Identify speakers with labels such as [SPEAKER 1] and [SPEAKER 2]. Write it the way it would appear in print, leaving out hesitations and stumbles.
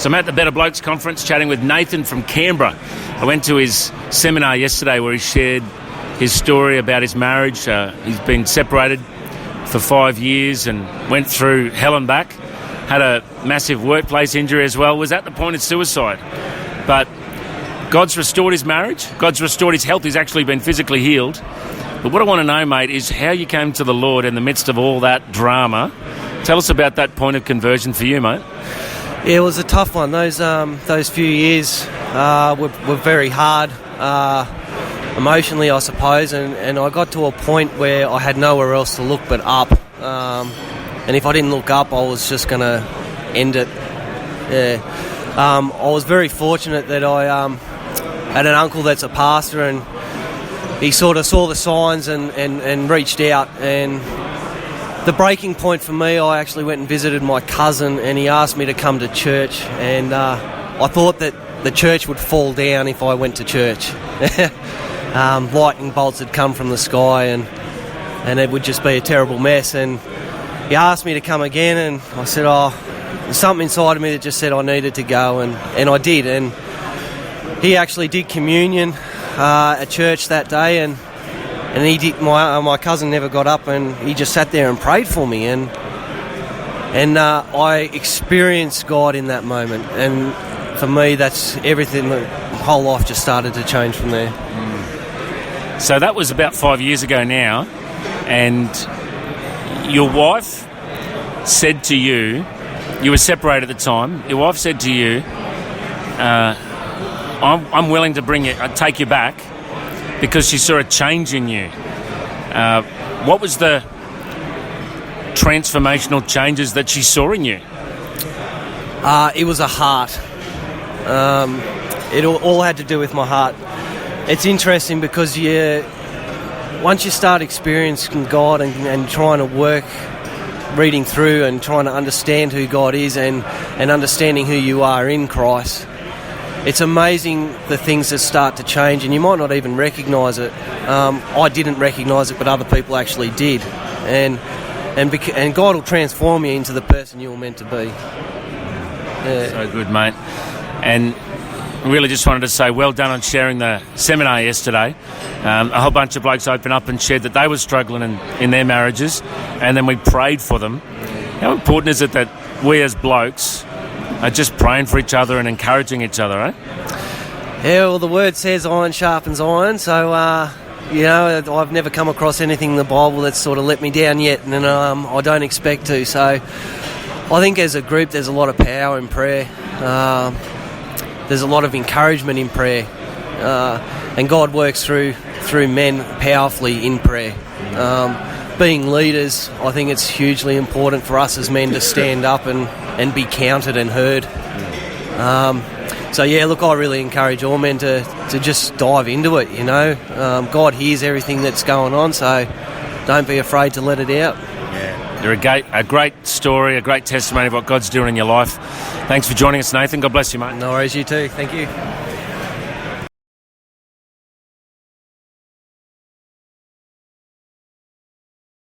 [SPEAKER 1] So I'm at the Better Blokes conference chatting with Nathan from Canberra. I went to his seminar yesterday where he shared his story about his marriage. He's been separated for 5 years and went through hell and back. Had a massive workplace injury as well. Was at the point of suicide. But God's restored his marriage. God's restored his health. He's actually been physically healed. But what I want to know, mate, is how you came to the Lord in the midst of all that drama. Tell us about that point of conversion for you, mate.
[SPEAKER 2] Yeah, it was a tough one. Those few years were very hard emotionally, I suppose, and I got to a point where I had nowhere else to look but up. And if I didn't look up, I was just going to end it. Yeah. I was very fortunate that I had an uncle that's a pastor, and he sort of saw the signs and reached out. And the breaking point for me, I actually went and visited my cousin, and he asked me to come to church, and I thought that the church would fall down if I went to church. Lightning bolts had come from the sky, and it would just be a terrible mess. And he asked me to come again, and I said, there's something inside of me that just said I needed to go, and I did. And he actually did communion at church that day, and he did. My cousin never got up, and he just sat there and prayed for me, and I experienced God in that moment. And for me, that's everything. My whole life just started to change from there.
[SPEAKER 1] So that was about 5 years ago now, and your wife said to you, you were separated at the time, your wife said to you, I'm willing to take you back because she saw a change in you. What was the transformational changes that she saw in you?
[SPEAKER 2] It was a heart. It all had to do with my heart. It's interesting because once you start experiencing God and trying to work, reading through and trying to understand who God is and understanding who you are in Christ, it's amazing the things that start to change, and you might not even recognise it. I didn't recognise it, but other people actually did. And God will transform you into the person you were meant to be. Yeah.
[SPEAKER 1] So good, mate. And really just wanted to say well done on sharing the seminar yesterday. A whole bunch of blokes opened up and shared that they were struggling in their marriages, and then we prayed for them. How important is it that we as blokes are just praying for each other and encouraging each other, eh?
[SPEAKER 2] Yeah, well, the word says iron sharpens iron, so, I've never come across anything in the Bible that's sort of let me down yet, and I don't expect to. So I think as a group there's a lot of power in prayer. There's a lot of encouragement in prayer, and God works through men powerfully in prayer. Being leaders, I think it's hugely important for us as men to stand up and be counted and heard. I really encourage all men to just dive into it, God hears everything that's going on, so don't be afraid to let it out.
[SPEAKER 1] Yeah, you're a great story, a great testimony of what God's doing in your life. Thanks for joining us, Nathan. God bless you, mate.
[SPEAKER 2] No worries, you too. Thank you.